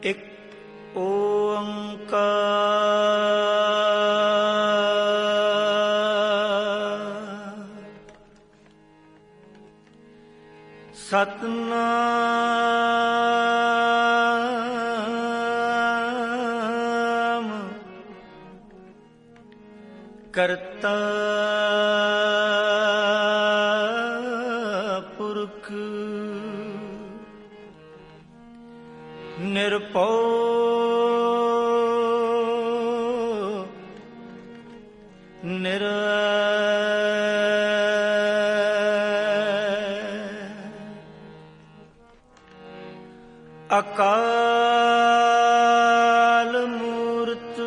एक ओंकार सतनाम करता पुरख निरभौ अकाल मूर्त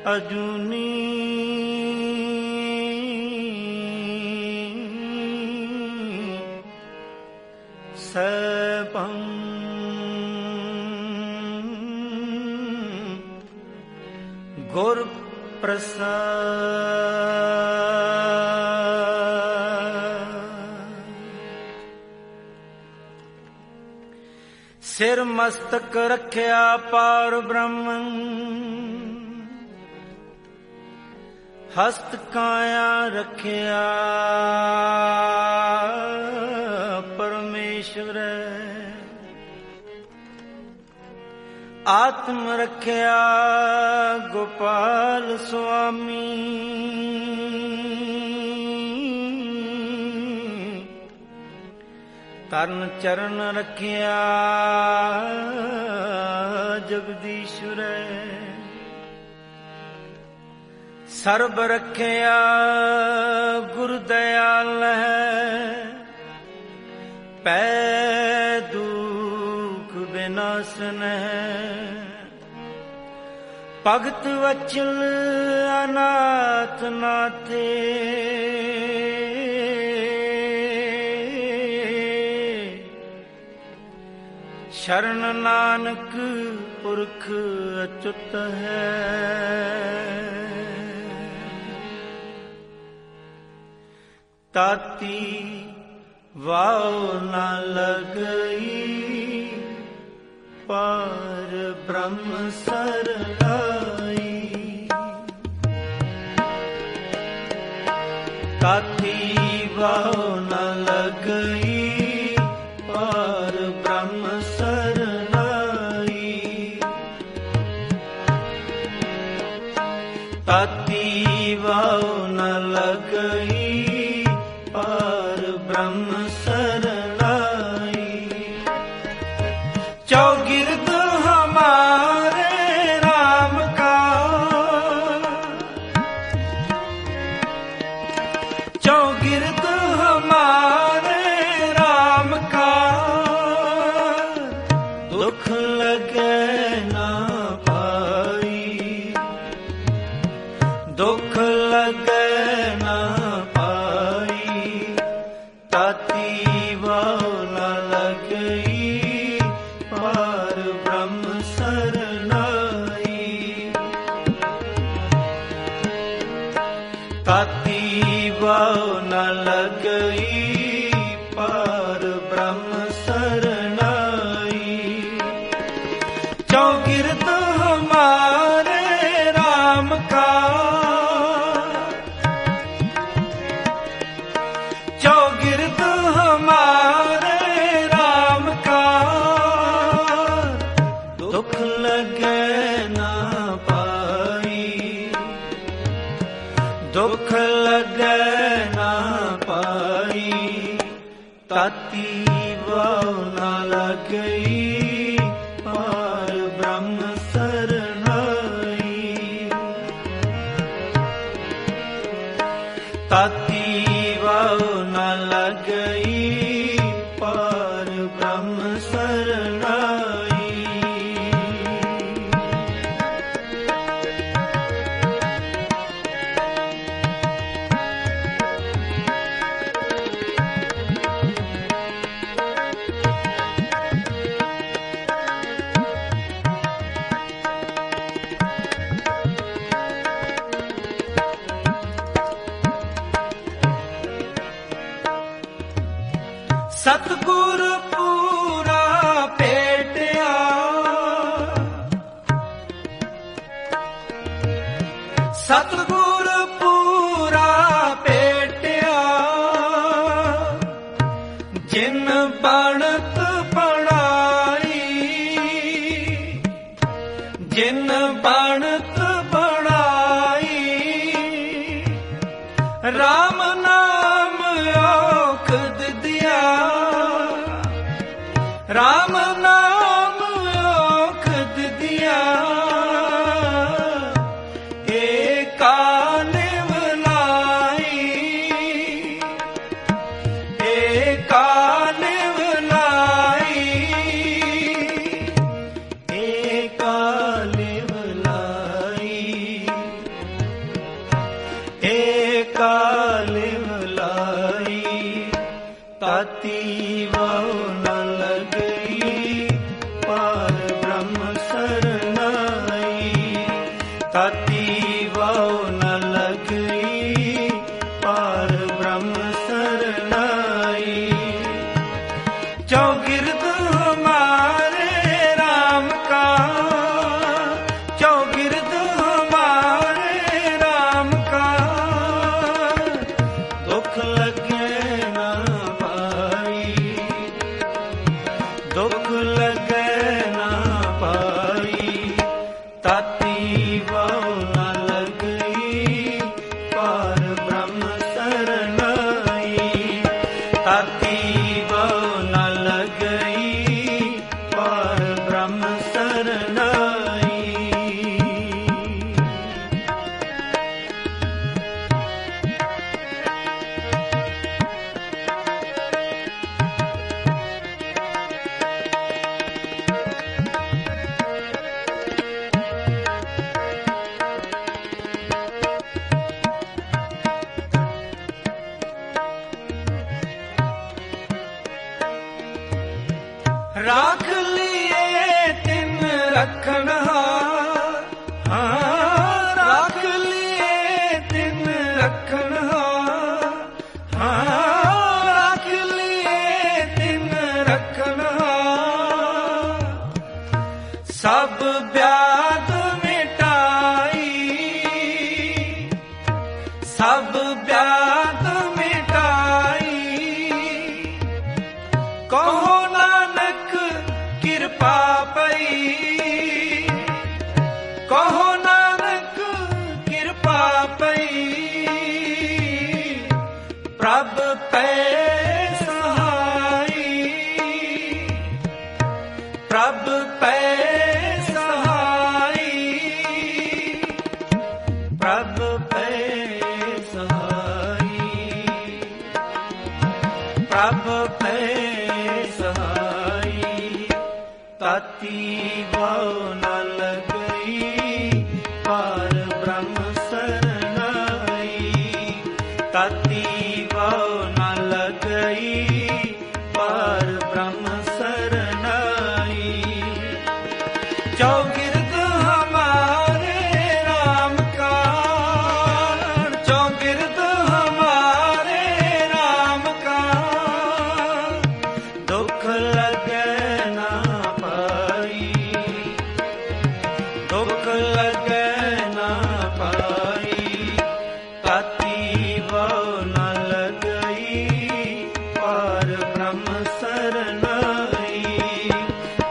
अजूनी सैभं गुर प्रसाद। सिर मस्तक रखिया पार ब्रह्मन, हस्त काया रखिया परमेश्वर, आत्म रखिया गोपाल स्वामी। तन चरण रखिया जगदीश्वर, सर्ब रखिया गुरु दयाल है। पै दुख विनाशन है, भगत वचल अनाथ नाथे। शरण नानक पुरख अच्युत है। ताती वाव न लगई, पार ब्रह्म सरनाई। ताती वाव न लगई, पार ब्रह्म सरनाई। ताती वाव न लगई, पार ब्रह्म सरनाई। चौगिर्द हमारे राम का, चौगिर्द हमारे राम का। दुख लगे ना पाई, दुख लगे ना पाई। ताती वाव न लगई, पार ब्रह्म सरनाई। ताती वाव न लगई, पार ब्रह्म सरनाई। चौगिर्द हमारे राम का, चौगिर्द हमारे राम का। दुख लगे ना पाई, दुख लगे ना पाई। ताती वाव न लगई, पार ब्रह्म सरनाई। ताती वाव न लगई, पार ब्रह्म सरनाई। ਸਤਿਗੁਰ ਪੂਰਾ ਭੇਟਿਆ, ਸਤਿਗੁਰ ਪੂਰਾ ਭੇਟਿਆ, ਜਿਨ ਬਣਤ ਬਣਾਈ, ਜਿਨ ਬਣਤ ਬਣਾਈ, ਰਾਮ ਨਾਮ ਔਖਦ ਦਿਆ, ਰਾਮ ਨਾਮ ਔਖਦ ਦਿਆ, ਏਕਾ ਨਿਵਲਾਈ, ਏਕਾ ਨਿਵਲਾਈ, ਏਕਾ ਨਿਵਲਾਈ, ਏਕਾ ਨਿਵਲਾਈ, ਤਾਤੀ ਵਾਹੁ ਨ ਲਗਈ, ਪਾਰ ਬ੍ਰਹਮ ਸਰਨਾਈ, ਤਾਤੀ ਵਾਹੁ ਨ ਲਗਈ, ਪਾਰ ਬ੍ਰਹਮ ਸਰਨਾਈ, ਚੌਗਿਰਦ ਹਮਾਰੇ ਰਾਮ ਕਾ, ਚੌਗਿਰਦ ਹਮਾਰੇ ਰਾਮ ਕਾ, ਦੁਖ ਲਗੇ ਨਾ ਪਾਈ, ਦੁਖ ਲਗੇ ਨਾ ਪਾਈ, ਤਾਤੀ ਵਾਹੁ ਨ ਲਗਈ, ਪਾਰ ਬ੍ਰਹਮ ਸਰਨਾਈ, ਤਾਤੀ ਵਾਹੁ ਨ ਲਗਈ, ਪਾਰ ਬ੍ਰਹਮ ਸਰਨਾਈ। ਰਾਖ ਲਿਏ ਤਿਨ ਰਖਨਹਾਰ, ਹਾਂ ਰਾਖ ਲਿਏ ਤਿਨ ਰਖਨਹਾਰ, ਹਾਂ ਰਾਖ ਲਿਏ ਤਿਨ ਰਖਨਹਾਰ, ਸਭ ਬਿਆਦ ਮਿਟਾਈ, ਸਭ ਬਿਆਦ ਮਿਟਾਈ, ਕਹੋ ਨਾਨਕ ਕਿਰਪਾ ਪਈ, ਕਹੋ ਨਾਨਕ ਕਿਰਪਾ ਪਈ, ਪ੍ਰਭ ਪੈ ਸਹਾਈ, ਪ੍ਰਭ ਪੈ ਸਹਾਈ, ਪ੍ਰਭ ਪੈ ਸਹਾਈ, ਪ੍ਰਭ ਪੈ ਸਹਾਈ, ਤਾਤੀ ਵਾਹੁ ਨ ਲਗਈ, ਪਾਰ ਬ੍ਰਹਮ ਸਰਨਾਈ, ਤਾਤੀ ਵਾਹੁ ਨ ਲਗਈ, ਪਾਰ ਬ੍ਰਹਮ ਸਰਨਾਈ, ਚੌਗਿਰਦ ਹਮਾਰੇ ਰਾਮ ਕਾ, ਚੌਗਿਰਦ ਹਮਾਰੇ ਰਾਮ ਕਾ, ਦੁਖ ਲਗੇ ਨਾ ਪਾਈ, ਦੁਖ ਲਗੇ ਨਾ ਪਾਈ, ਤਾਤੀ ਵਾਹੁ ਨ ਲਗਈ, ਪਾਰ ਬ੍ਰਹਮ ਸਰਨਾਈ,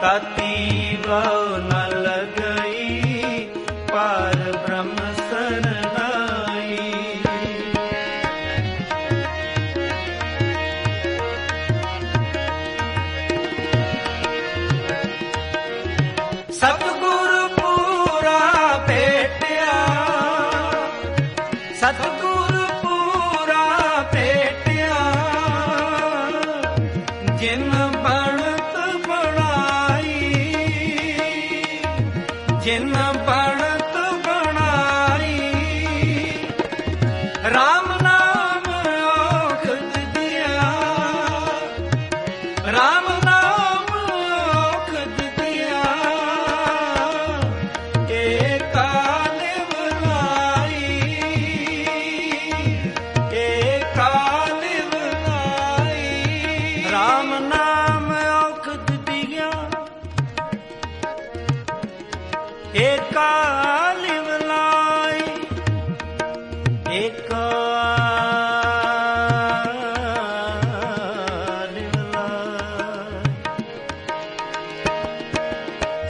ਤਾਤੀ ਵਾਹੁ ਨ ਲਗਈ, ਪਾਰ ਬ੍ਰਹਮ ਸਰਨਾਈ। ਸਤਿਗੁਰ ਪੂਰਾ ਭੇਟਿਆ, ਸਤਿਗੁਰ ਪੂਰਾ ਭੇਟਿਆ, ਜਿਨ ਬਣਤ ਬਣਾਈ, ਜਿਨ ਬਣਤ ਬਣਾਈ, ਰਾਮ ਨਾਮ ਔਖਦ ਦਿਆ, ਰਾਮ ਨਾਮ ਔਖਦ ਦਿਆ, ਏਕਾ ਨਿਵਲਾਈ, ਏਕਾ ਨਿਵਲਾਈ, ਰਾਮ एका लिवलाई एका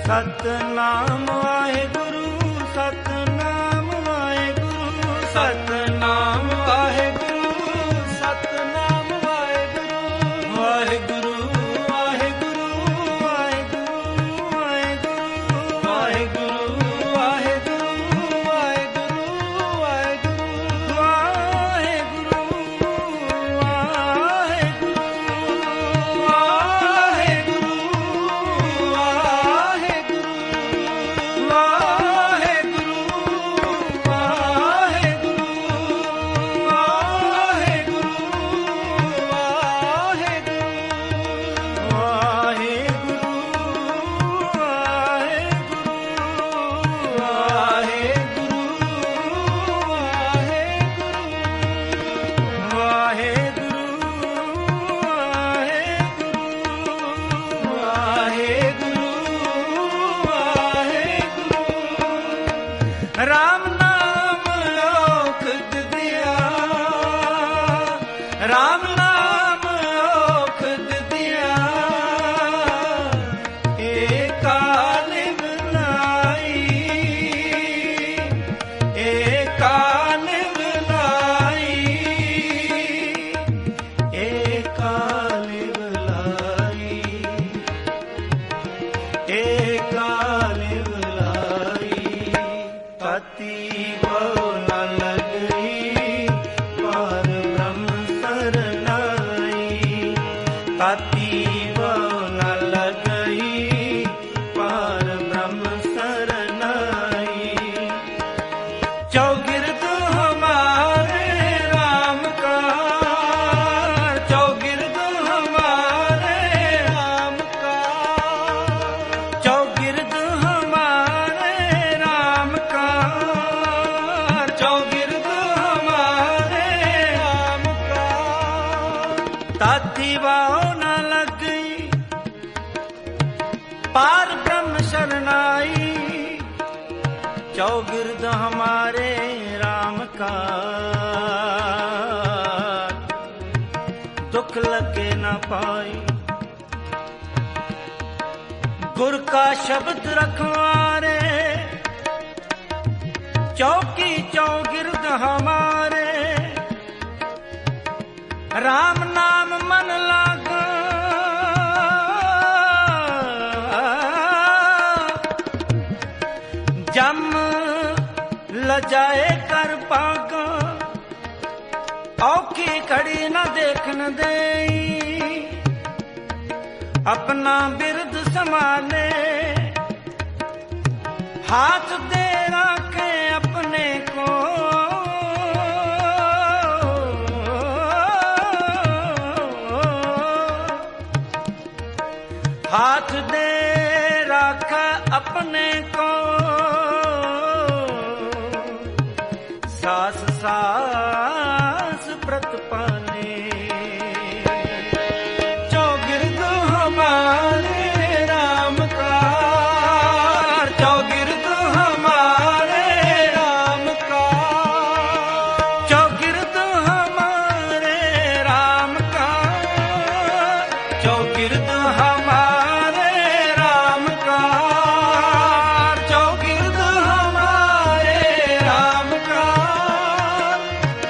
सतनाम वाहेगुरु सतनाम वाहेगुरु सतनाम वाहेगुरु सतनाम वाहेगुरु वाहेगुरु वाहेगुरु वाहेगुरु वाहेगुरु वाहेगुरु वाहेगुरु वाहेगुरु राम नाम औखद दिया राम नाम औखद दिया एका लिवलाई एका लिवलाई एका लिवलाई एका लिवलाई ताती बहु न लगई पार ब्रह्म सरनाई ताती बहु न लगई पार ब्रह्म सरनाई चौगिर्द हमारे राम का चौगिर्द हमारे राम का चौगिर्द हमारे राम का चौगिर्द हमारे राम का ताती बाहो न लग गई पार ब्रह्म शरणाई चौगिर्द हमारे राम का दुख लगे न पाई गुर का शब्द रखवारे चौकी चौगिर्द हमारे राम नाम मन लागा जम लजाए कर पागा औखी खड़ी न देखन दे अपना बिरद संभाले हाथ दे रखे अपने को हाथ दे रखा अपने को सास सास व्रत पाले चौगिर्द हमारे राम का चौगिर्द हमारे राम का चौगिर्द हमारे राम का चौगिर्द हमारे राम का चौगिर्द हमारे राम का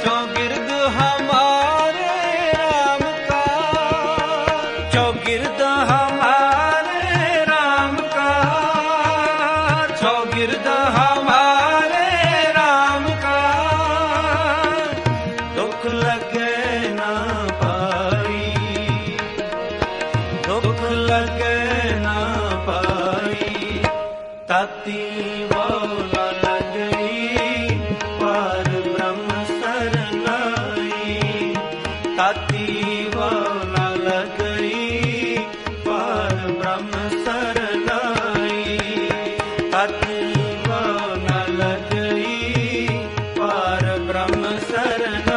चौगिर्द हमारे राम का चौगिर्द हमारे राम का चौगिर्द हमारे राम का दुख लगे ना पाई दुख लगे ना पाई ताती बहु न लगई पार ब्रह्म सरनाई ताती बहु न लगई पार ब्रह्म सरनाई ताती बहु न लगई पार ब्रह्म सरनाई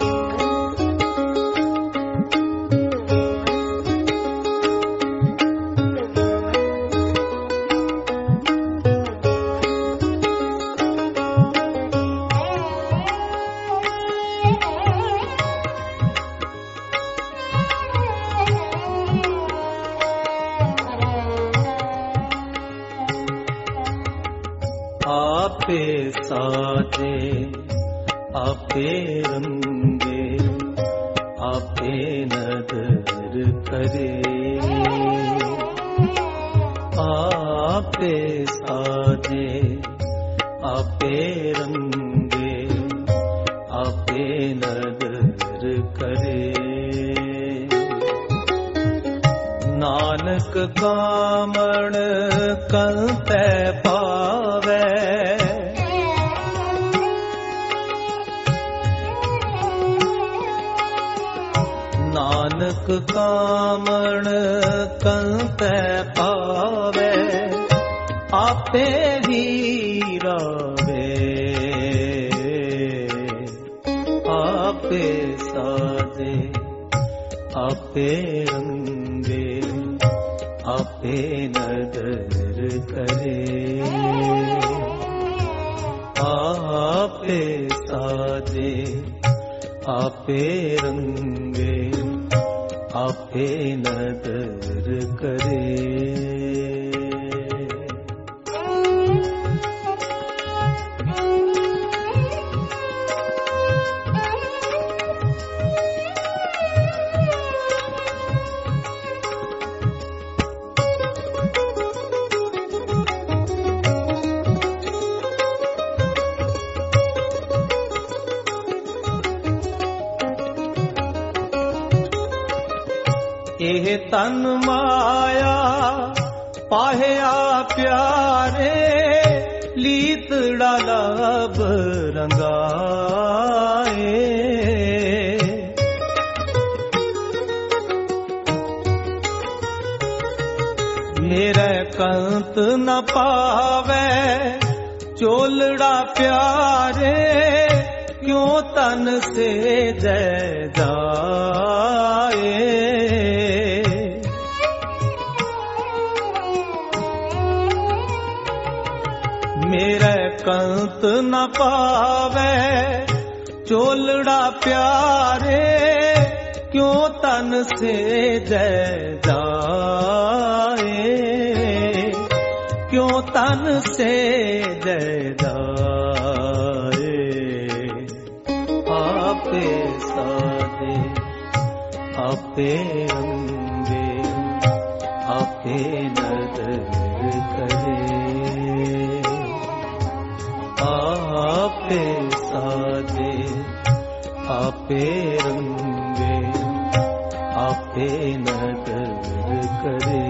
वाहेगुरु आपे रंगे आपे नदर करे, आपे साजे आपे रंगे आपे नदर करे। नानक कामण कंते पावे, नानक कामण कंते पावे, आपे ही रावे, आपे साजे आपे रंगे आपे नदर करे, आपे साजे आपे रंगे आपे नदर करे। एह तन माया पाहिया प्यारे, लीतड़ा लब रंगाए, मेरे कंत न पावे चोलड़ा प्यारे, क्यों तन से जय जाए। मेरे कंत न पावे चोलड़ा प्यारे, क्यों तन से जय जाए, क्यों तन से जय जाए। आपे साधे आपे रंगे आपे नदर करे, आपे साजे आपे रंगे आपे नदर करे।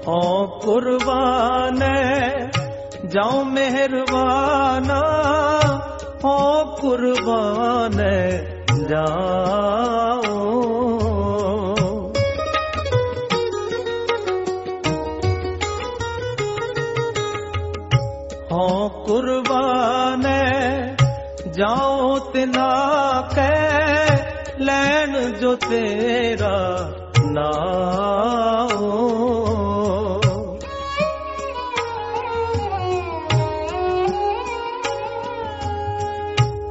हो कुर्बान जाऊं मेहरबाना, हो कुर्बान जाऊं, हो कुर्बान जाऊं तिना के लैन जो तेरा नाम।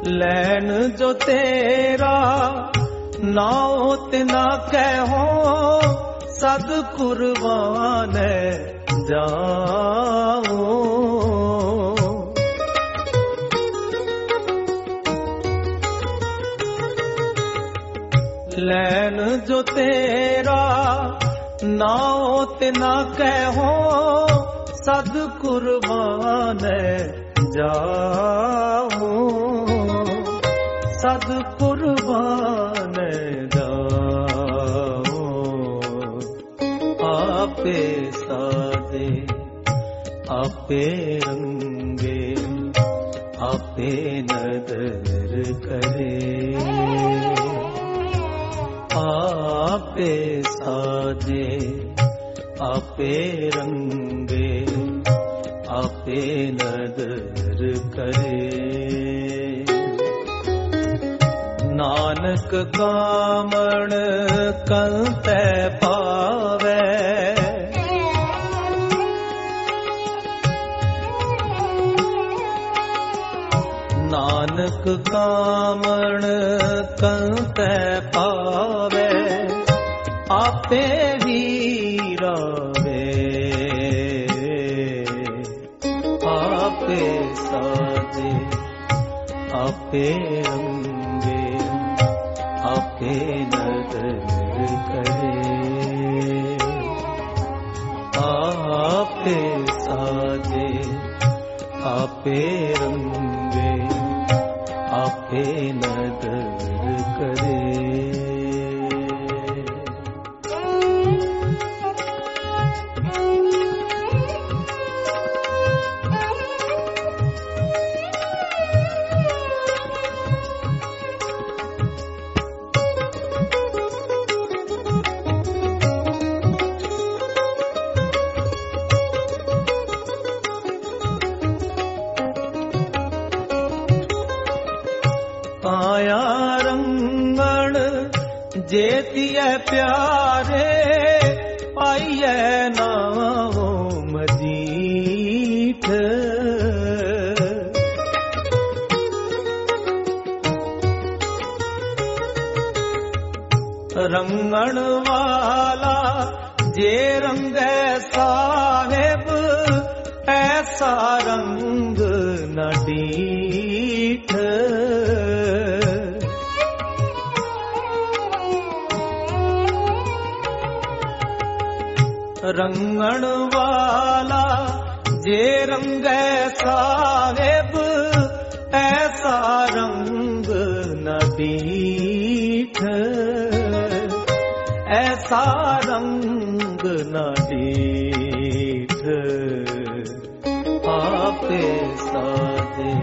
लैन जो तेरा नाओ तिना कहो, सद कुर्बान जाओ। लैन जो तेरा नाओ तिना कहो, सद कुर्बान जाओ, सद कुर्बान जाओ। आपे सादे आपे रंगे आपे नदर करे, आपे सादे आपे रंगे आपे नदर करे। नानक नानक कामण कंतै पावै, नानक कामण कंतै पावै, आपे ही रावे, आपे साधे, आपे रंगे, आपे नदर करे, आपे साधे, आपे रंगे, आपे नदर करे। काया रंगण जेतिय प्यारे, पाइय नाम मजीठ, रंगण वाला जे रंग साहेब, ऐसा रंग न डीठ, रंगण वाला जे रंग साहेब, ऐसा रंग न डीठ, ऐसा रंग न डीठ, आपे साधे,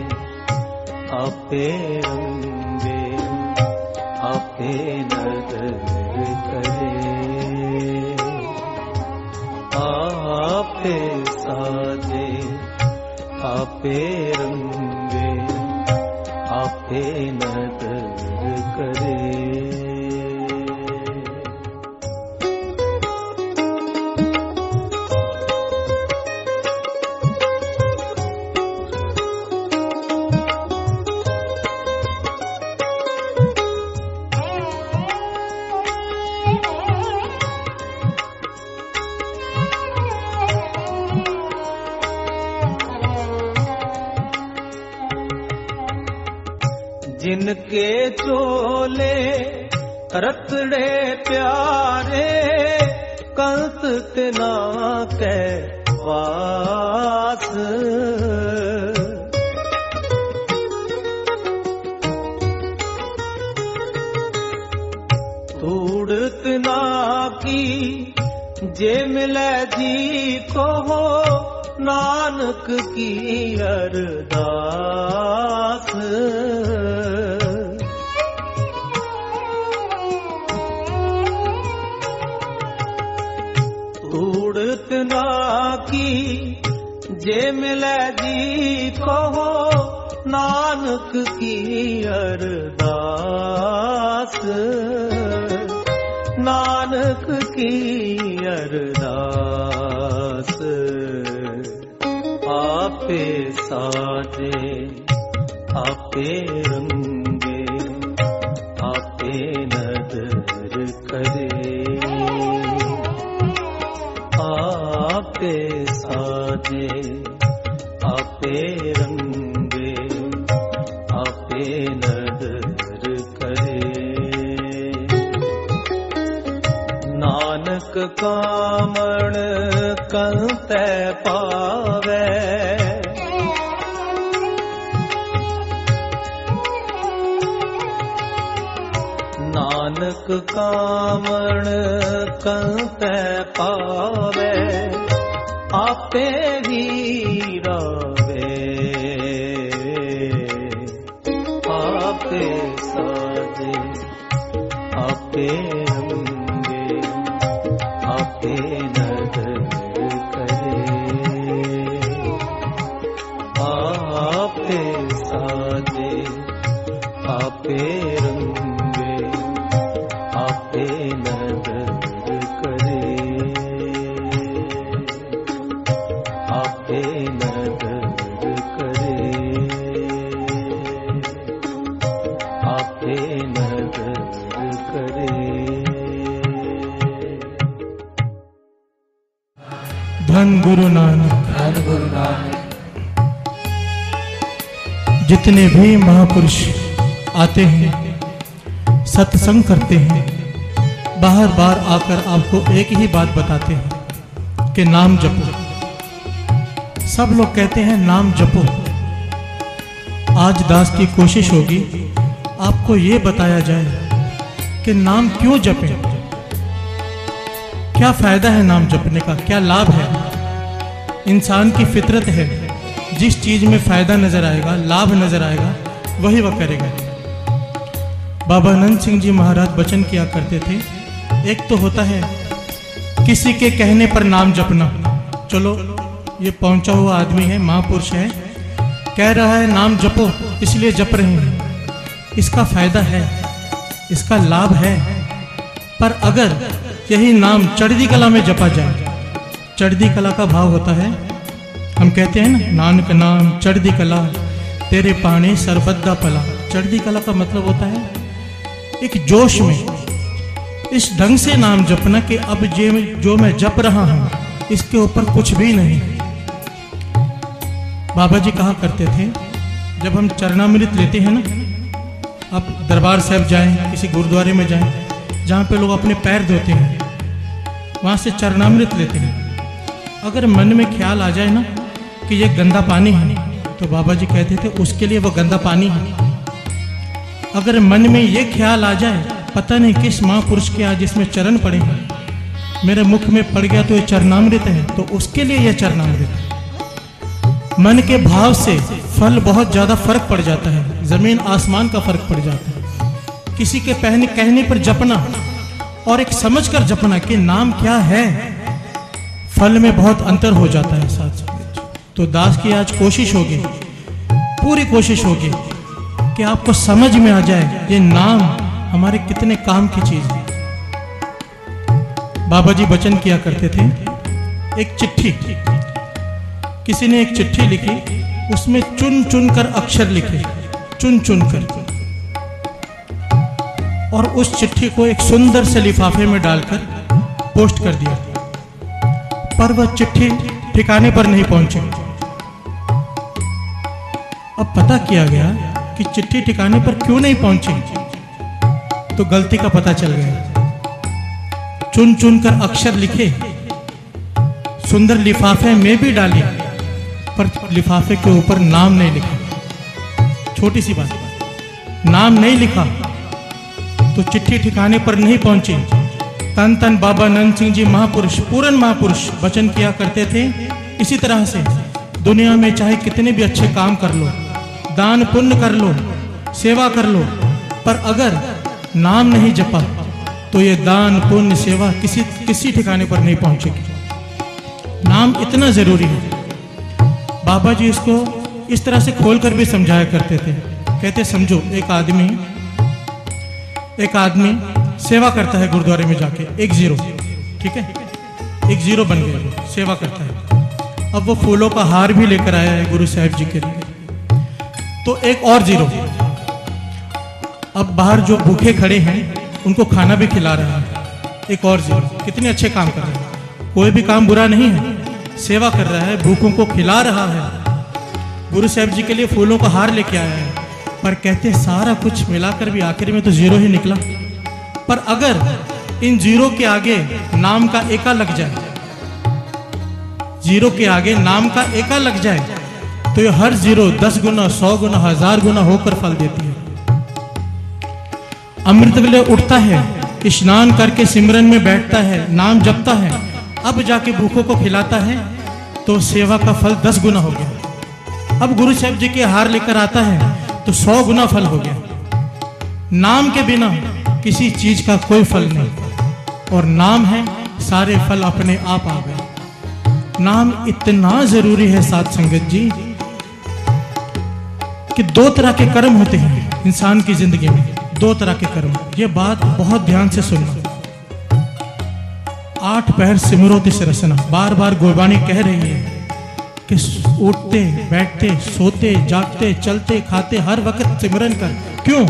आपे रंगे, आपे नदर करे, आपे साधे, आपे रंगे, आपे नदर करे। जिनके चोले रतड़े प्यारे, कंत तिना के वास, धूड़ तिना की जे मिले जी को हो, नानक की अरदास, धूड़त ना की जे मिले जी को हो, नानक की अरदास, नानक की अरदास, आपे साधे, आपे रंगे, आपे नदर करे, आपे साधे, आपे रंगे, आपे नदर करे, नानक कामण कंतै पावै, नानक कामण कंतै पावै, आपे ही रावे, आपे साधे, आपे रंगे, आपे नदर करे, आपे साधे, आपे रंगे, धन गुरु नानक। धन गुरु नानक। जितने भी महापुरुष आते हैं, सत्संग करते हैं, बार बार आकर आपको एक ही बात बताते हैं कि नाम जपो। सब लोग कहते हैं नाम जपो। आज दास की कोशिश होगी आपको ये बताया जाए कि नाम क्यों जपें, क्या फायदा है नाम जपने का, क्या लाभ है। इंसान की फितरत है, जिस चीज में फायदा नजर आएगा, लाभ नजर आएगा, वही वह करेगा। बाबा आनंद सिंह जी महाराज वचन किया करते थे, एक तो होता है किसी के कहने पर नाम जपना। चलो ये पहुंचा हुआ आदमी है, महापुरुष है, कह रहा है नाम जपो, इसलिए जप रहे हैं। इसका फायदा है, इसका लाभ है। पर अगर यही नाम चढ़दी कला में जपा जाए, चढ़दी कला का भाव होता है, हम कहते हैं ना, नानक नाम चढ़दी कला तेरे पाने सरबद्दा पला। चढ़दी कला का मतलब होता है एक जोश में, इस ढंग से नाम जपना कि अब जो मैं जप रहा हूं इसके ऊपर कुछ भी नहीं। बाबा जी कहा करते थे, जब हम चरणामृत लेते हैं ना, आप दरबार साहब जाएं, किसी गुरुद्वारे में जाएं, जहाँ पे लोग अपने पैर धोते हैं, वहाँ से चरणामृत लेते हैं। अगर मन में ख्याल आ जाए ना कि ये गंदा पानी है, तो बाबा जी कहते थे उसके लिए वो गंदा पानी है। अगर मन में ये ख्याल आ जाए, पता नहीं किस महापुरुष के आज इसमें चरण पड़े हैं, मेरे मुख में पड़ गया तो ये चरणामृत है, तो उसके लिए यह चरणामृत है। मन के भाव से फल बहुत ज्यादा फर्क पड़ जाता है, जमीन आसमान का फर्क पड़ जाता है। किसी के कहने पर जपना और एक समझ कर जपना कि नाम क्या है, फल में बहुत अंतर हो जाता है साथ। तो दास की आज कोशिश होगी, पूरी कोशिश होगी कि आपको समझ में आ जाए ये नाम हमारे कितने काम की चीज है। बाबा जी वचन किया करते थे, एक चिट्ठी, किसी ने एक चिट्ठी लिखी, उसमें चुन चुन कर अक्षर लिखे, चुन चुन कर, और उस चिट्ठी को एक सुंदर से लिफाफे में डालकर पोस्ट कर दिया। पर वह चिट्ठी ठिकाने पर नहीं पहुंची। अब पता किया गया कि चिट्ठी ठिकाने पर क्यों नहीं पहुंची, तो गलती का पता चल गया। चुन चुन कर अक्षर लिखे, सुंदर लिफाफे में भी डाली, पर लिफाफे के ऊपर नाम नहीं लिखा। छोटी सी बात, नाम नहीं लिखा तो चिट्ठी ठिकाने पर नहीं पहुंची। तन तन बाबा आनंद सिंह जी महापुरुष, पूर्ण महापुरुष वचन किया करते थे, इसी तरह से दुनिया में चाहे कितने भी अच्छे काम कर लो, दान पुण्य कर लो, सेवा कर लो, पर अगर नाम नहीं जपा तो ये दान पुण्य सेवा किसी ठिकाने पर नहीं पहुंचेगी। नाम इतना जरूरी है। बाबा जी इसको इस तरह से खोलकर भी समझाया करते थे। कहते समझो एक आदमी सेवा करता है गुरुद्वारे में जाके, 1-0, ठीक है, 1-0 बन गया, सेवा करता है। अब वो फूलों का हार भी लेकर आया है गुरु साहिब जी के लिए, तो एक और 0। अब बाहर जो भूखे खड़े हैं उनको खाना भी खिला रहा है, एक और 0। कितने अच्छे काम कर रहे हैं, कोई भी काम बुरा नहीं है, सेवा कर रहा है, भूखों को खिला रहा है, गुरु साहिब जी के लिए फूलों का हार लेके आया है। पर कहते सारा कुछ मिलाकर भी आखिर में तो 0 ही निकला। पर अगर इन 0 के आगे नाम का एका लग जाए, 0 के आगे नाम का एका लग जाए, तो ये हर 0 10 गुना, 100 गुना, 1000 गुना होकर फल देती है। अमृत वेले उठता है, स्नान करके सिमरन में बैठता है, नाम जपता है, अब जाके भूखों को खिलाता है, तो सेवा का फल 10 गुना हो गया। अब गुरु साहिब जी के हार लेकर आता है तो 100 गुना फल हो गया। नाम के बिना किसी चीज का कोई फल नहीं, और नाम है, सारे फल अपने आप आ गए। नाम इतना जरूरी है साथ संगत जी कि 2 तरह के कर्म होते हैं इंसान की जिंदगी में, 2 तरह के कर्म। ये बात बहुत ध्यान से सुनना। 8 पहर सिमरो तिस रसना, बार बार गुरबानी कह रही है कि उठते बैठते सोते जागते चलते खाते हर वक्त सिमरन कर। क्यों,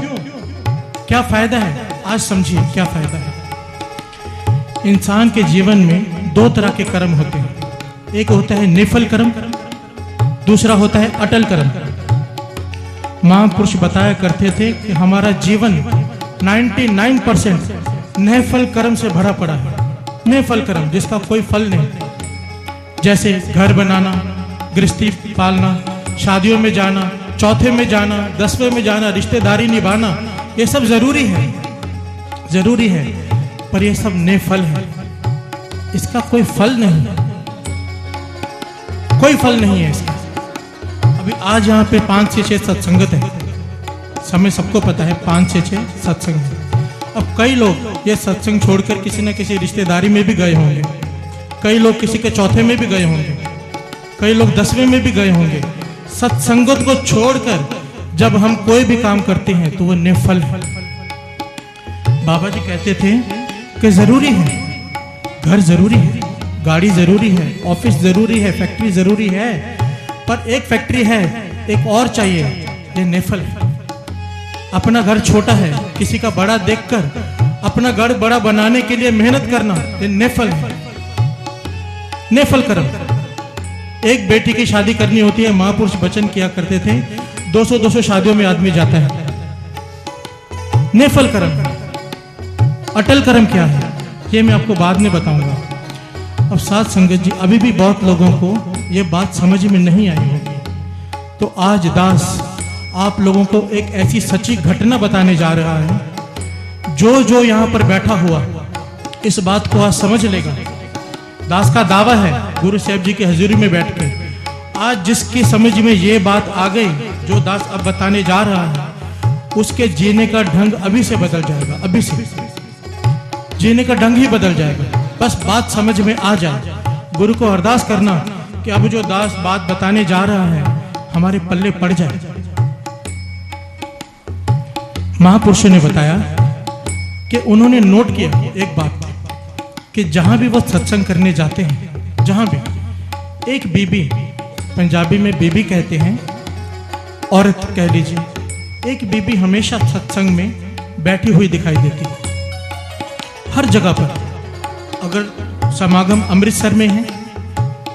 क्या फायदा है, आज समझिए क्या फायदा है। इंसान के जीवन में 2 तरह के कर्म होते हैं। एक होता है नेफल कर्म, दूसरा होता है अटल कर्म। महापुरुष बताया करते थे कि हमारा जीवन 99% नेफल कर्म से भरा पड़ा है। नेफल कर्म जिसका कोई फल नहीं, जैसे घर बनाना, गृहस्थी पालना, शादियों में जाना, चौथे में जाना, 10वें में जाना, रिश्तेदारी निभाना, ये सब जरूरी है, जरूरी है, पर ये सब नेफल है, इसका कोई फल नहीं, कोई फल नहीं है इसका। अभी आज यहाँ पे 5 से 6 सत्संगत है, समय सबको पता है 5 से 6 सत्संग है। अब कई लोग ये सत्संग छोड़कर किसी न किसी रिश्तेदारी में भी गए होंगे, कई लोग किसी के चौथे में भी गए होंगे, कई लोग 10वें में भी गए होंगे। सत्संगत को छोड़कर जब हम कोई भी काम करते हैं तो वो निफल है। बाबा जी कहते थे कि जरूरी है, घर जरूरी है, गाड़ी जरूरी है, ऑफिस जरूरी है, फैक्ट्री जरूरी है, पर एक फैक्ट्री है, एक और चाहिए, ये नेफल है। अपना घर छोटा है, किसी का बड़ा देखकर अपना घर बड़ा बनाने के लिए मेहनत करना, ये नेफल है, नेफल कर्म। एक बेटी की शादी करनी होती है, महापुरुष वचन किया करते थे 200-200 शादियों में आदमी जाता है, नेफल कर्म। अटल कर्म क्या है ये मैं आपको बाद में बताऊंगा। अब साथ संगत जी, अभी भी बहुत लोगों को ये बात समझ में नहीं आई होगी, तो आज दास आप लोगों को एक ऐसी सच्ची घटना बताने जा रहा है। जो जो यहाँ पर बैठा हुआ इस बात को आज समझ लेगा। दास का दावा है गुरु साहब जी की हजूरी में बैठ के, आज जिसकी समझ में ये बात आ गई जो दास अब बताने जा रहा है, उसके जीने का ढंग अभी से बदल जाएगा, अभी से जीने का ढंग ही बदल जाएगा। बस बात समझ में आ जाए। गुरु को अरदास करना कि अब जो दास बात बताने जा रहा है हमारे पल्ले पड़ जाए। महापुरुषों ने बताया कि उन्होंने नोट किया एक बात कि जहां भी वो सत्संग करने जाते हैं, जहां भी एक बीबी, पंजाबी में बीबी कहते हैं, औरत कह लीजिए, एक बीबी हमेशा सत्संग में बैठी हुई दिखाई देती है हर जगह पर। अगर समागम अमृतसर में है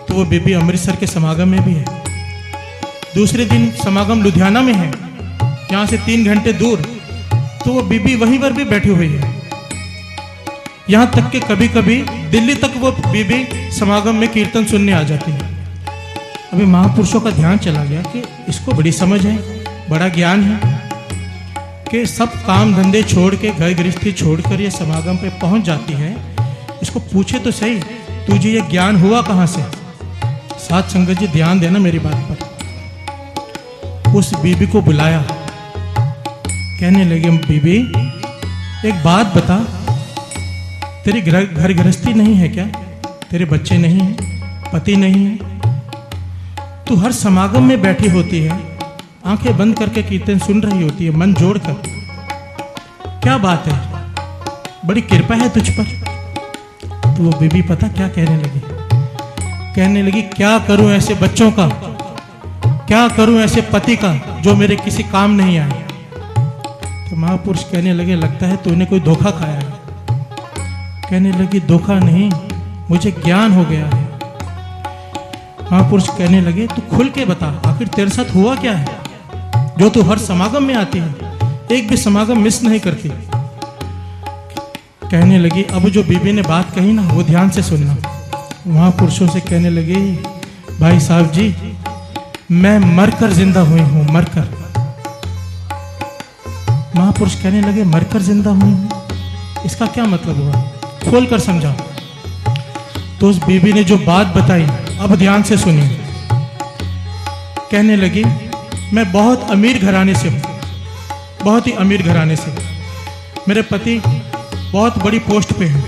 तो वो बीबी अमृतसर के समागम में भी है, दूसरे दिन समागम लुधियाना में है, यहाँ से 3 घंटे दूर, तो वो बीबी वहीं पर भी बैठी हुई है। यहाँ तक कि कभी कभी दिल्ली तक वो बीबी समागम में कीर्तन सुनने आ जाती है। अभी महापुरुषों का ध्यान चला गया कि इसको बड़ी समझ है, बड़ा ज्ञान है कि सब काम धंधे छोड़ के, घर गृहस्थी छोड़कर ये समागम पे पहुंच जाती है। इसको पूछे तो सही, तुझे ये ज्ञान हुआ कहाँ से? साथ संगत जी ध्यान देना मेरी बात पर। उस बीबी को बुलाया, कहने लगे, बीबी एक बात बता, तेरी घर गृहस्थी नहीं है क्या? तेरे बच्चे नहीं हैं, पति नहीं है, तू हर समागम में बैठी होती है, आंखें बंद करके कीर्तन सुन रही होती है मन जोड़कर, क्या बात है? बड़ी कृपा है तुझ पर। तो वो बीबी पता क्या कहने लगी? कहने लगी, क्या करूं ऐसे बच्चों का, क्या करूं ऐसे पति का जो मेरे किसी काम नहीं आए। तो महापुरुष कहने लगे, लगता है तूने कोई धोखा खाया है। कहने लगी, धोखा नहीं, मुझे ज्ञान हो गया है। महापुरुष कहने लगे, तू खुल के बता, आखिर तेरे साथ हुआ क्या है जो तू हर समागम में आती है, एक भी समागम मिस नहीं करती। कहने लगी, अब जो बीबी ने बात कही ना वो ध्यान से सुनना। महापुरुषों से कहने लगी, भाई साहब जी, मैं मरकर जिंदा हुई हूं, मरकर। महापुरुष कहने लगे, मरकर जिंदा हुई हूं, इसका क्या मतलब हुआ? खोल कर समझा। तो उस बीबी ने जो बात बताई, अब ध्यान से सुनिए। कहने लगी, मैं बहुत अमीर घराने से हूँ, बहुत ही अमीर घराने से। मेरे पति बहुत बड़ी पोस्ट पे हैं,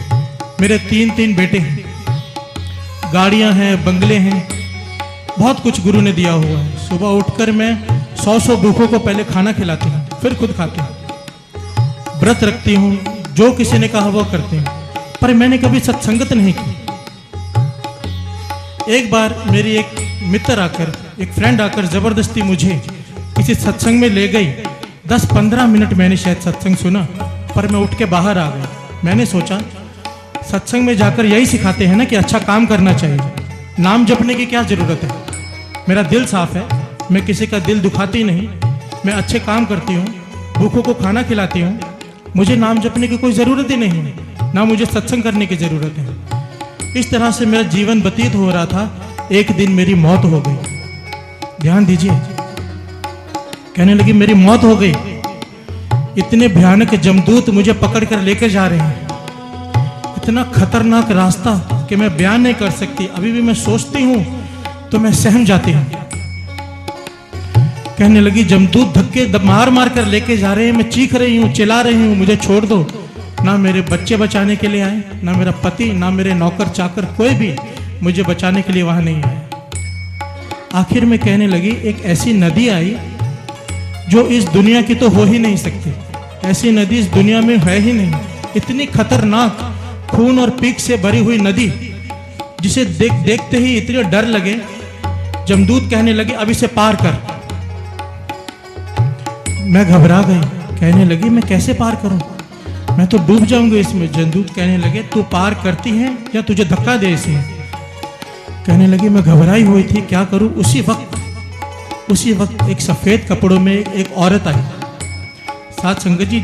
मेरे 3 बेटे हैं, गाड़ियाँ हैं, बंगले हैं, बहुत कुछ गुरु ने दिया हुआ है। सुबह उठकर मैं 100 भूखों को पहले खाना खिलाती हूँ, फिर खुद खाती हूँ, व्रत रखती हूँ, जो किसी ने कहा वो करती हूँ, पर मैंने कभी सत्संगत नहीं की। एक बार मेरी एक मित्र आकर, एक फ्रेंड आकर जबरदस्ती मुझे किसी सत्संग में ले गई। 10-15 मिनट मैंने शायद सत्संग सुना, पर मैं उठ के बाहर आ गया। मैंने सोचा सत्संग में जाकर यही सिखाते हैं ना कि अच्छा काम करना चाहिए, नाम जपने की क्या जरूरत है? मेरा दिल साफ है, मैं किसी का दिल दुखाती नहीं, मैं अच्छे काम करती हूँ, भूखों को खाना खिलाती हूँ, मुझे नाम जपने की कोई ज़रूरत ही नहीं है, ना मुझे सत्संग करने की ज़रूरत है। इस तरह से मेरा जीवन व्यतीत हो रहा था। एक दिन मेरी मौत हो गई। ध्यान दीजिए, कहने लगी मेरी मौत हो गई। इतने भयानक जमदूत मुझे पकड़ कर लेकर जा रहे हैं, इतना खतरनाक रास्ता कि मैं बयान नहीं कर सकती। अभी भी मैं सोचती हूँ तो मैं सहम जाती हूँ। कहने लगी जमदूत धक्के मार मार कर लेके जा रहे हैं, मैं चीख रही हूँ, चिल्ला रही हूँ, मुझे छोड़ दो। ना मेरे बच्चे बचाने के लिए आए, ना मेरा पति, ना मेरे नौकर चाकर, कोई भी मुझे बचाने के लिए वहां नहीं आए। आखिर में कहने लगी एक ऐसी नदी आई जो इस दुनिया की तो हो ही नहीं सकती, ऐसी नदी इस दुनिया में है ही नहीं। इतनी खतरनाक खून और पीक से भरी हुई नदी जिसे देखते ही इतने डर लगे। जमदूत कहने लगे अब इसे पार कर। मैं घबरा गई, कहने लगी मैं कैसे पार करूं, मैं तो डूब जाऊंगी इसमें। जमदूत कहने लगे तू पार करती है या तुझे धक्का दे इसमें। कहने लगी मैं घबराई हुई थी, क्या करूं। उसी वक्त एक सफेद कपड़ों में एक औरत आई। साथ संगत जी,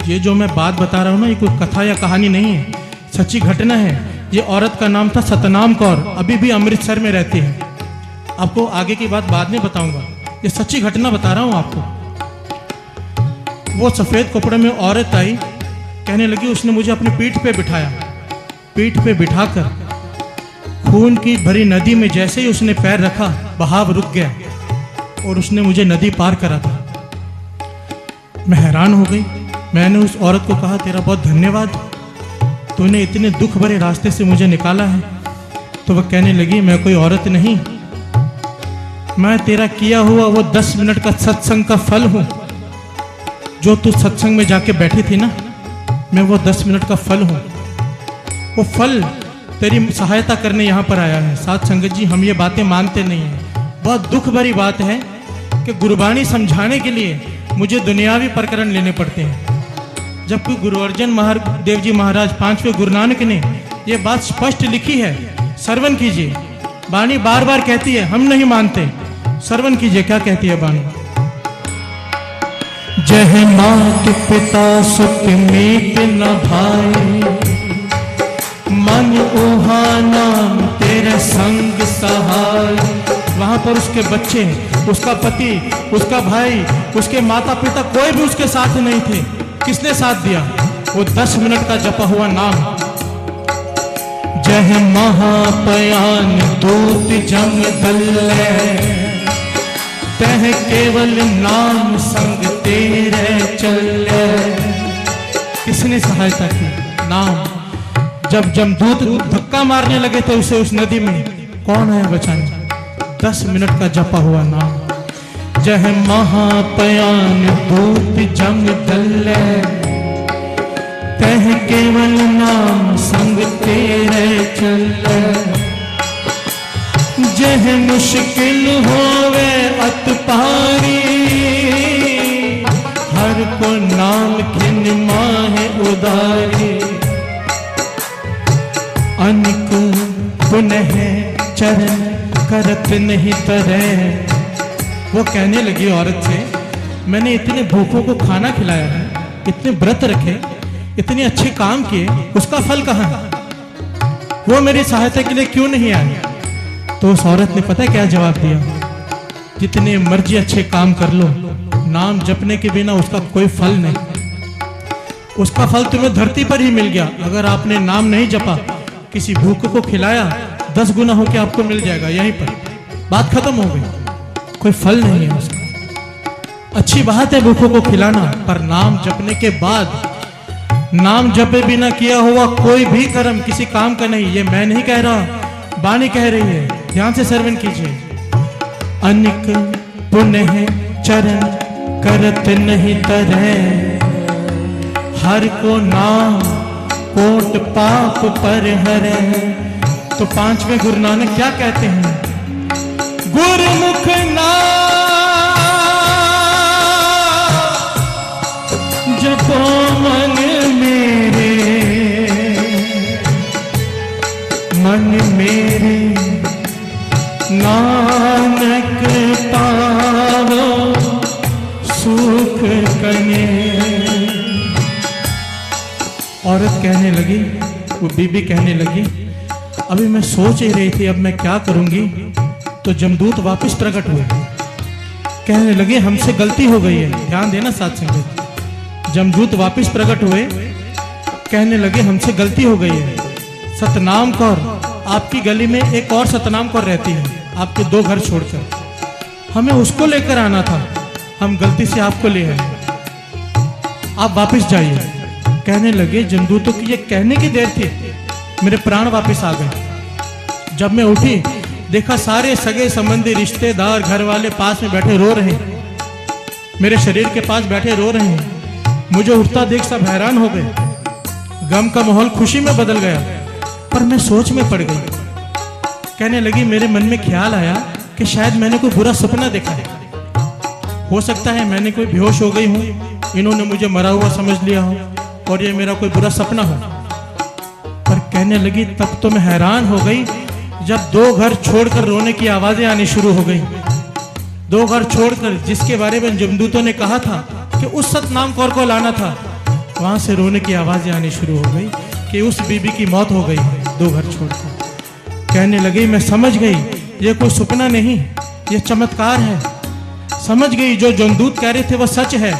ये जो मैं बात बता रहा हूं ना, ये कोई कथा या कहानी नहीं है, सच्ची घटना है। ये औरत का नाम था सतनाम कौर, अभी भी अमृतसर में रहती है। आपको आगे की बात बाद में बताऊंगा, ये सच्ची घटना बता रहा हूं आपको। वो सफेद कपड़े में औरत आई, कहने लगी उसने मुझे अपनी पीठ पे बिठाया। पीठ पे बिठाकर खून की भरी नदी में जैसे ही उसने पैर रखा, बहाव रुक गया और उसने मुझे नदी पार करा था। मैं हैरान हो गई। मैंने उस औरत को कहा तेरा बहुत धन्यवाद, तूने इतने दुख भरे रास्ते से मुझे निकाला है। तो वह कहने लगी मैं कोई औरत नहीं, मैं तेरा किया हुआ वो 10 मिनट का सत्संग का फल हूं। जो तू सत्संग में जाके बैठी थी ना, मैं वो 10 मिनट का फल हूं। वो फल तेरी सहायता करने यहाँ पर आया है। साथ संगत जी, हम ये बातें मानते नहीं हैं। बहुत दुख भरी बात है कि गुरबाणी समझाने के लिए मुझे दुनियावी प्रकरण लेने पड़ते हैं, जबकि गुरु अर्जन देव जी महाराज 5वें गुरु नानक ने ये बात स्पष्ट लिखी है। श्रवण कीजिए, बाणी बार बार कहती है, हम नहीं मानते। श्रवण कीजिए क्या कहती है बाणी। जय मात पिता सुत मीत न भाई, मन उहा नाम तेरे संग सहाय। वहां पर उसके बच्चे, उसका पति, उसका भाई, उसके माता पिता, कोई भी उसके साथ नहीं थे। किसने साथ दिया? वो 10 मिनट का जपा हुआ नाम। जय महापयान दूत जम दल्ले, तह केवल नाम संग तेरे चले। किसने सहायता की? नाम। जब जमदूत धक्का मारने लगे थे उसे उस नदी में, कौन है बचाने? 10 मिनट का जपा हुआ नाम। जय महापयान दूत जम दल्ले, तह केवल नाम संग तेरे चले। जह मुश्किल होवे अत पारी, हर को नाम खिन माहे उदारी। अनिक पुनः चरण करत नहीं तरे। वो कहने लगी औरत से, मैंने इतने भूखों को खाना खिलाया है, इतने व्रत रखे, इतने अच्छे काम किए, उसका फल कहाँ है? वो मेरी सहायता के लिए क्यों नहीं आए? तो उस औरत ने पता है क्या जवाब दिया? जितने मर्जी अच्छे काम कर लो, नाम जपने के बिना उसका कोई फल नहीं। उसका फल तुम्हें धरती पर ही मिल गया। अगर आपने नाम नहीं जपा, किसी भूख को खिलाया, 10 गुना होके आपको मिल जाएगा, यहीं पर बात खत्म हो गई। कोई फल नहीं है उसका। अच्छी बात है भूखों को खिलाना, पर नाम जपने के बाद, नाम जपे बिना किया हुआ कोई भी कर्म किसी काम का नहीं। ये मैं नहीं कह रहा, बानी कह रही है। ध्यान से श्रवण कीजिए। अनिक पुनः चरण करत नहीं तरे, हर को नाम कोट पाप पर हरे। तो 5वें गुरु नानक क्या कहते हैं? गुरुमुख नाम जपो मन मेरे, मन मेरे औरत कहने लगी, वो बीबी कहने लगी, अभी मैं सोच ही रही थी अब मैं क्या करूंगी, तो जमदूत वापस प्रकट हुए। कहने लगे हमसे गलती हो गई है। ध्यान देना साथ संगत। जमदूत वापस प्रकट हुए, कहने लगे हमसे गलती हो गई है। सतनाम कौर, आपकी गली में एक और सतनाम कौर रहती है, आपके 2 घर छोड़कर, हमें उसको लेकर आना था, हम गलती से आपको ले आए, आप वापस जाइए। कहने लगे जमदूतों की ये कहने की देर थी, मेरे प्राण वापस आ गए। जब मैं उठी, देखा सारे सगे संबंधी रिश्तेदार घर वाले पास में बैठे रो रहे हैं, मेरे शरीर के पास बैठे रो रहे हैं। मुझे उठता देख सब हैरान हो गए, गम का माहौल खुशी में बदल गया। पर मैं सोच में पड़ गई। कहने लगी मेरे मन में ख्याल आया कि शायद मैंने कोई बुरा सपना देखा है, हो सकता है मैंने कोई बेहोश हो गई हूँ, इन्होंने मुझे मरा हुआ समझ लिया हो और ये मेरा कोई बुरा सपना हो। पर कहने लगी तब तो मैं हैरान हो गई जब 2 घर छोड़कर रोने की आवाजें आनी शुरू हो गई। 2 घर छोड़कर, जिसके बारे में जमदूतों ने कहा था कि उस सतनाम कौर को लाना था, वहां से रोने की आवाजें आनी शुरू हो गई कि उस बीबी की मौत हो गई है 2 घर छोड़कर। कहने लगी मैं समझ गई ये कोई सपना नहीं, ये चमत्कार है। समझ गई जो जमदूत कह रहे थे वह सच है।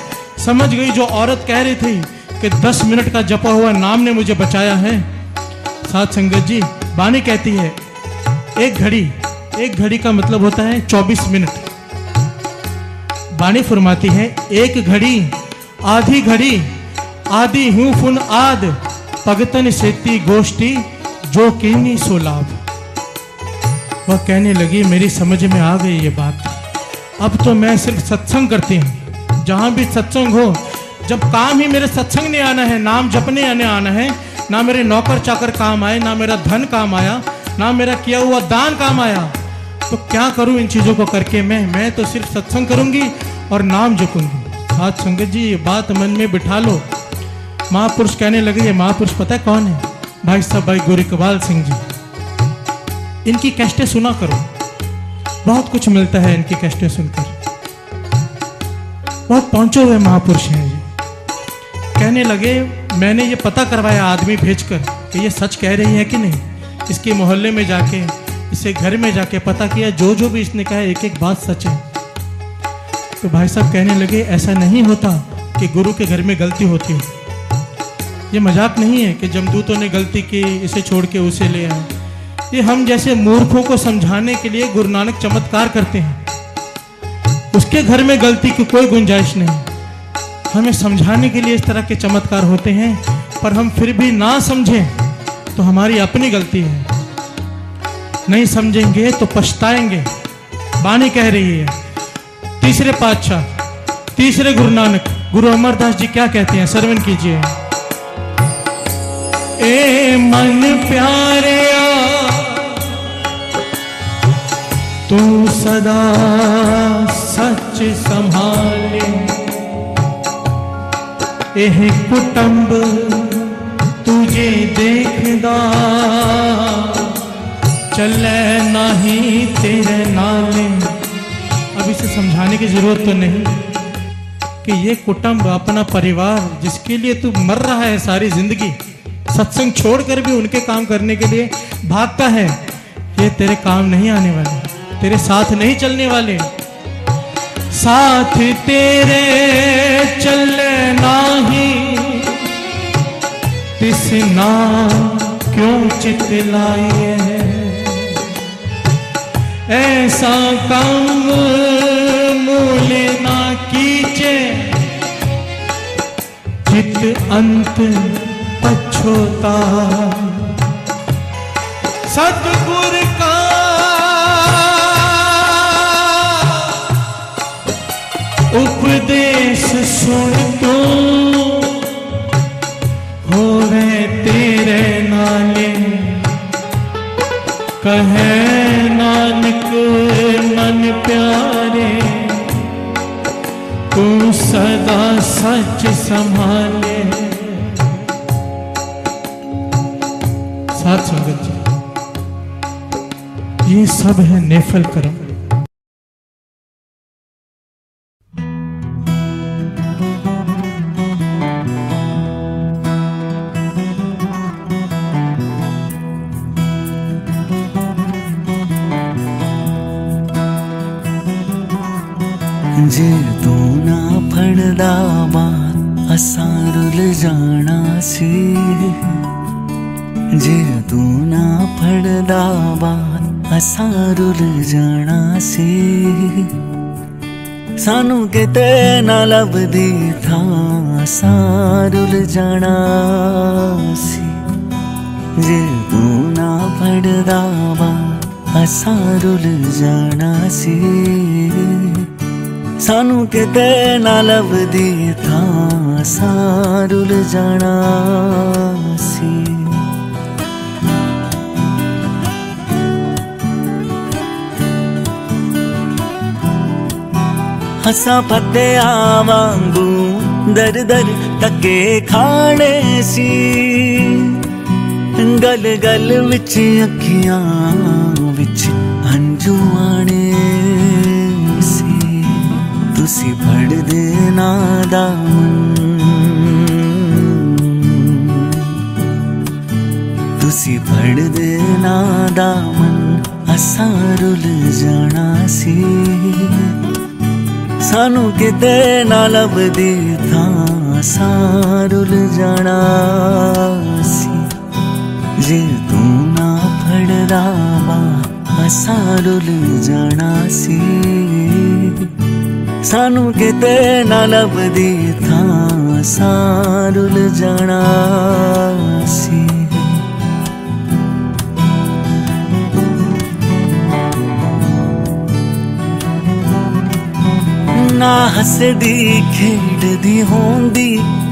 समझ गई जो औरत कह रही थी कि 10 मिनट का जपा हुआ नाम ने मुझे बचाया है। साथ संगत जी, बानी कहती है एक घड़ी का मतलब होता है 24 मिनट। बानी फरमाती है एक घड़ी आधी हूं फुन आद भगतन सेती गोष्ठी जो कीनी सो लाभ। वह कहने लगी मेरी समझ में आ गई ये बात, अब तो मैं सिर्फ सत्संग करती हूँ, जहां भी सत्संग हो, जब काम ही मेरे सत्संग ने आना है, नाम जपने आना है, ना मेरे नौकर चाकर काम आए, ना मेरा धन काम आया, ना मेरा किया हुआ दान काम आया, तो क्या करूं इन चीजों को करके मैं तो सिर्फ सत्संग करूंगी और नाम जपूंगी। साथ संगत जी ये बात मन में बिठा लो। महापुरुष कहने लगे, ये महापुरुष पता है कौन है? भाई साहब भाई गुरु इकबाल सिंह जी। इनकी कैस्टें सुना करो, बहुत कुछ मिलता है इनकी कैस्टें सुनकर। बहुत पहुंचे हुए महापुरुष हैं जी। कहने लगे मैंने ये पता करवाया आदमी भेजकर कि ये सच कह रही है कि नहीं। इसके मोहल्ले में जाके, इसे घर में जाके पता किया, जो भी इसने कहा एक एक बात सच है। तो भाई साहब कहने लगे ऐसा नहीं होता कि गुरु के घर में गलती होती हो। ये मजाक नहीं है कि जमदूतों ने गलती की, इसे छोड़ के उसे ले आए। ये हम जैसे मूर्खों को समझाने के लिए गुरु नानक चमत्कार करते हैं। उसके घर में गलती की कोई गुंजाइश नहीं। हमें समझाने के लिए इस तरह के चमत्कार होते हैं, पर हम फिर भी ना समझें तो हमारी अपनी गलती है। नहीं समझेंगे तो पछताएंगे। बानी कह रही है, तीसरे पातशाह, तीसरे गुरु नानक गुरु अमरदास जी क्या कहते हैं, श्रवण कीजिए। ए मन प्यारिया तू सदा सच संभाले, एह कुटुंब तुझे देखदा चले नहीं तेरे नाले। अब इसे समझाने की जरूरत तो नहीं कि ये कुटुंब, अपना परिवार जिसके लिए तू मर रहा है सारी जिंदगी, सत्संग छोड़कर भी उनके काम करने के लिए भागता है, ये तेरे काम नहीं आने वाले, तेरे साथ नहीं चलने वाले। साथ तेरे चले नाही तिसना क्यों चितलाए है, ऐसा काम मूल ना कीजे चित अंत पछोता। सतगुर का उपदेश सुन तो होवे तेरे नाले, कहे नानक मन प्यारे तू सदा सच संभाले। साथ संगत जी, ये सब है नेफल कर्म। असां रुल जाना सी जे तू ना फड़दा बात असां रुल जाना सी सानू किते ना लभदी था असां रुल जाना सी जे तू ना फड़दा बात असां रुल जाना सी सानू किते ना लभदी था असां रुल जाना सी असां फतेहा वांगू दर दर धक्के खाने सी गल गल विच अखियां विच हंझू आने सी तुसी फड़ देना दामन तुसी फड़ देना दामन असां रुल जाना सी सानू किते ना लभदी था असां रुल जाना सी जे तू ना फड़दा बा असां रुल जाना सी सानू किते ना लभदी था असां रुल जाना सी ना हसदी खेड़दी होंदी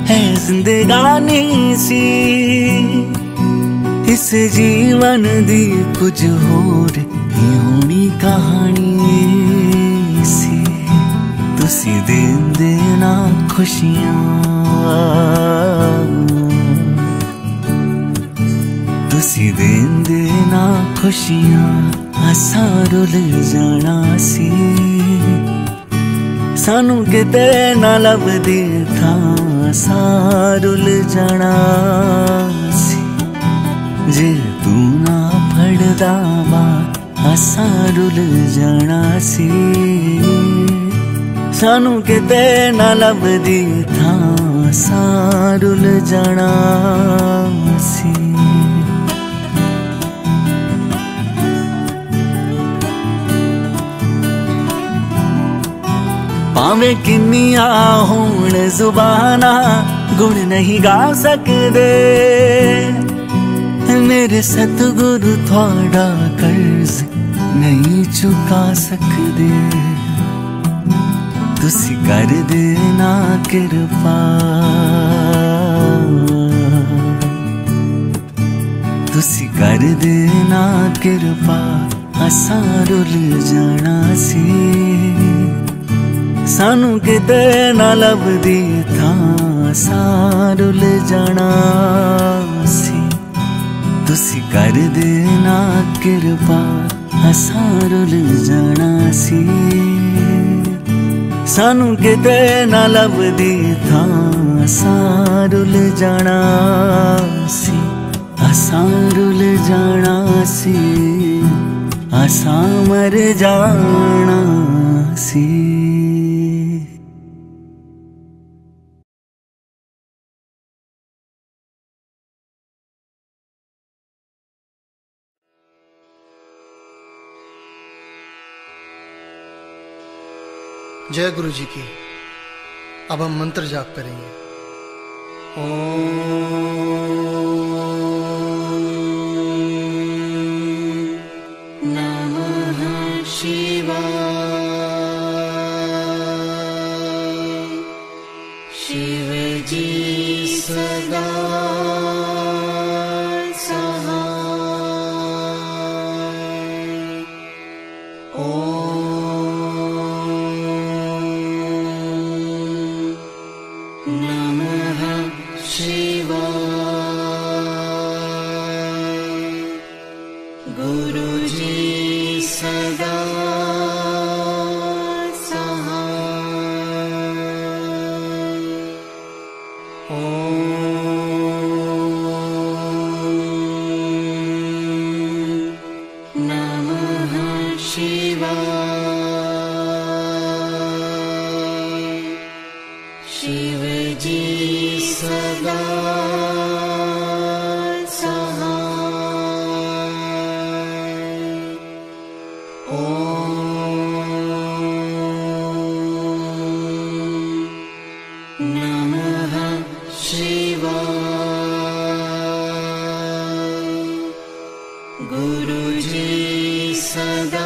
है जिंदगानी सी इस जीवन दी कुछ होर ही होनी कहानी सी तुसी देंदे ना खुशियां तुसी देंदे ना खुशियां असां रुल जाना सी सानू किते ना लभदी था असां रुल जाना सी जे तू ना फड़दा बा असां रुल जाना सी सानू किते ना लभदी था असां रुल जाना सी भावे किन्निया होण जुबाना गुण नहीं गा सकदे मेरे सतगुरु थोड़ा कर्ज नहीं चुका सकदे तुसी कर देना कृपा तुसी कर देना कृपा असां रुल जाना सी सानू किते ना लभदी था असां रुल जाना सी तुसी कर देना कृपा असां रुल जाना सी सानू किते ना लभदी था असां रुल जाना सी असां रुल जाना सी असां मर जाना सी जय गुरु जी की। अब हम मंत्र जाप करेंगे। नमः शिवाय शिव जी सदा शिवा सदा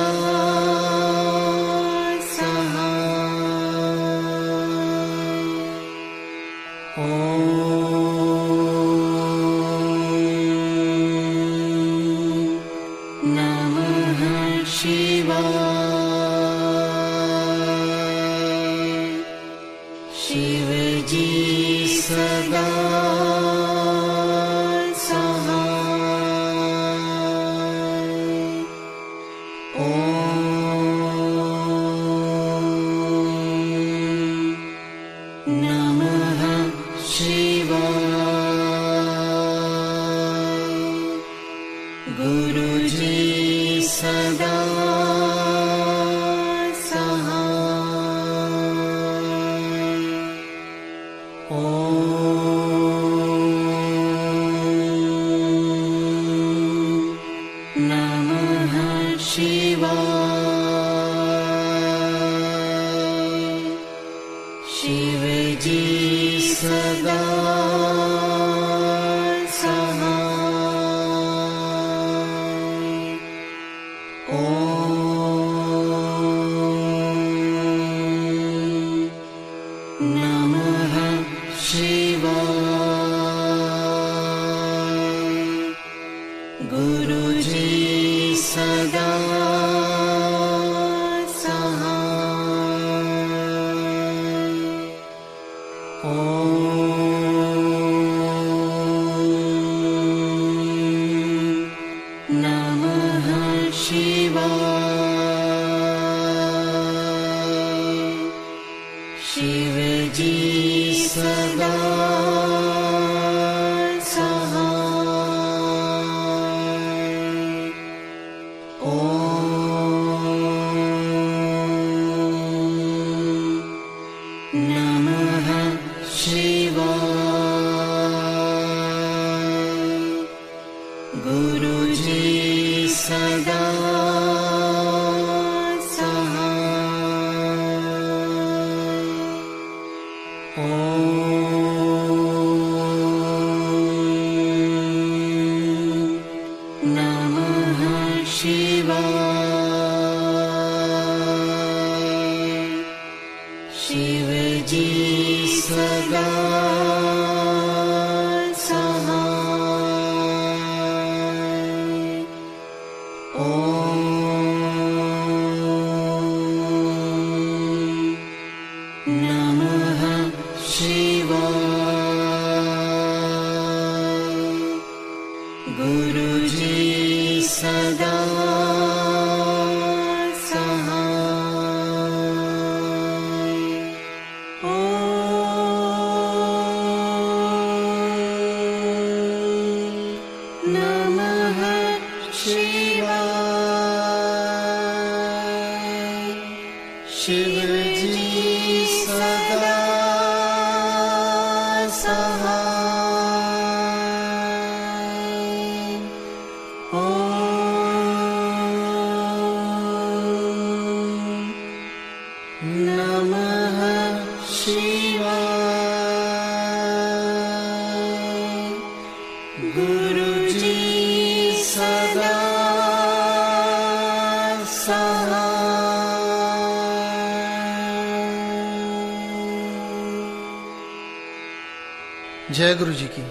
जय गुरु जी की।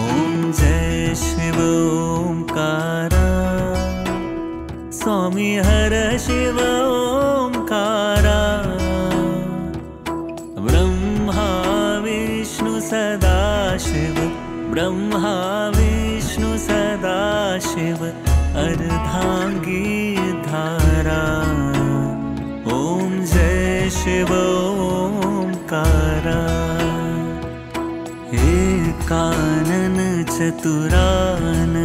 ओम जय शिव ओंकारा, स्वामी हर शिव ओंकारा, ब्रह्मा विष्णु सदा शिव, ब्रह्मा विष्णु सदा शिव, अर्धांगी धारा। ओम जय शिव ओंकारा, एकानन चतुरानन,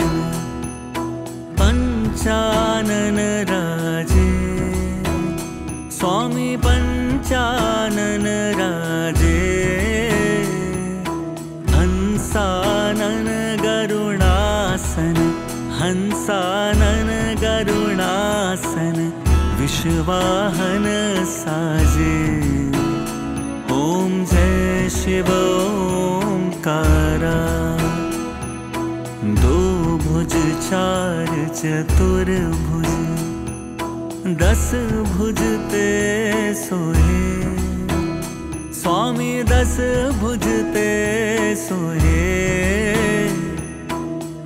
पंचानन राजे, स्वामी पंचानन राजे, हंसानन गरुणासन, हंसानन गरुणासन, विश्वाहन साजे। ओम जय शिव ओंकारा। दो भुज चार चतुर्भुज 10 भुज ते सोहे। स्वामी 10 भुज ते सोहे।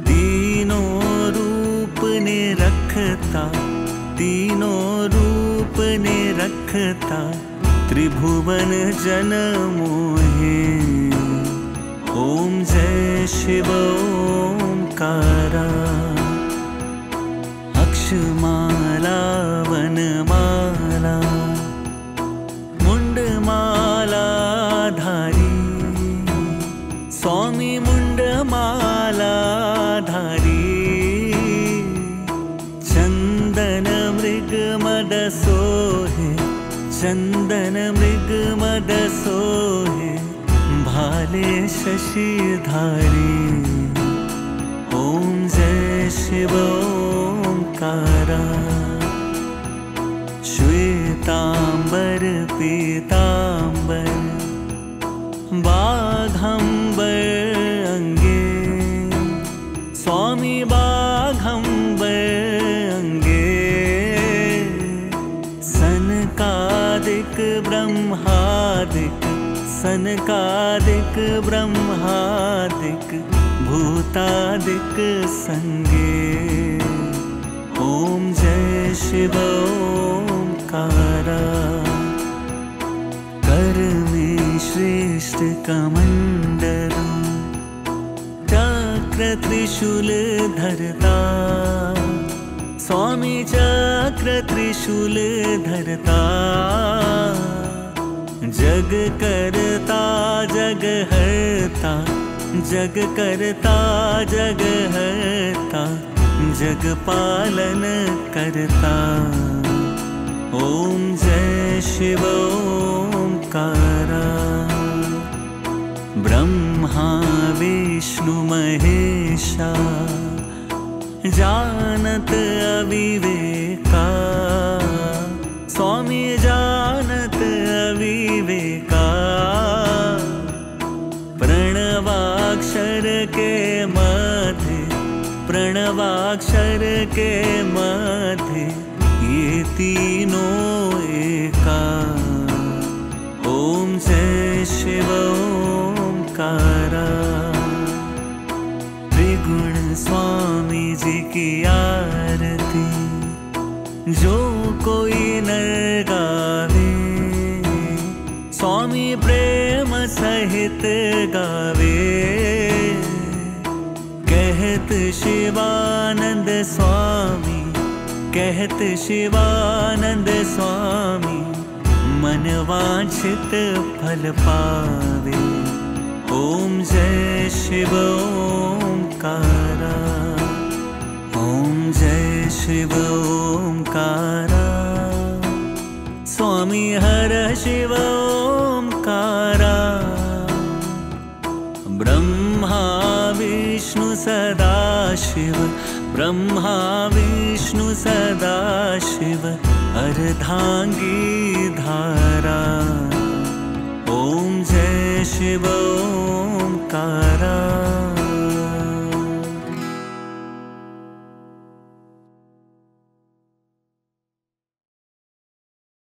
तीनों रूप ने रखता, तीनों रूप ने रखता, त्रिभुवन जन मोहे। ओम जय शिव ओंकारा। अक्षमाला वनमाला मुंडमाला धारी। स्वामी मुंडमाला धारी। चंदन मृग मद सोहे, चंदन मृग मद सोहे, भाले शशिधारी। ओम जय शिव ओंकारा। श्वेतांबर पीतांबर बाघंबर अंगे। स्वामी बाघंबर अंगे। सनकादिक ब्रह्मादिक, सनकादिक ब्रह्मादिक, भूतादिक संगे। ओम जय शिव ओंकारा। कर में श्रेष्ठ कमंडल, चक्र त्रिशूल धरता। स्वामी चक्र त्रिशूल धरता। जग करता जग हरता, जग करता जग हरता, जग पालन करता। ओम जय शिव ओंकारा। ब्रह्मा विष्णु महेशा, जानत अविवेका। स्वामी जानत अविवेका। प्रणवाक्षर के मध्य, प्रणवाक्षर के मध्य, ये तीनों एका। ओम जय शिव ओंकारा। त्रिगुण स्वामी जी की आरती, जो कोई नर गावे। स्वामी प्रेम सहित गावे। कहत शिवानंद स्वामी, कहत शिवानंद स्वामी, मन वांछित फल पावे। ओम जय शिव ओंकारा। ओम जय शिव ओंकारा। स्वामी हर शिव ओंकारा। ब्रह्मा विष्णु सदाशिव, ब्रह्मा विष्णु सदाशिव, अर्धांगी धारा। ओम जय शिव ओंकारा।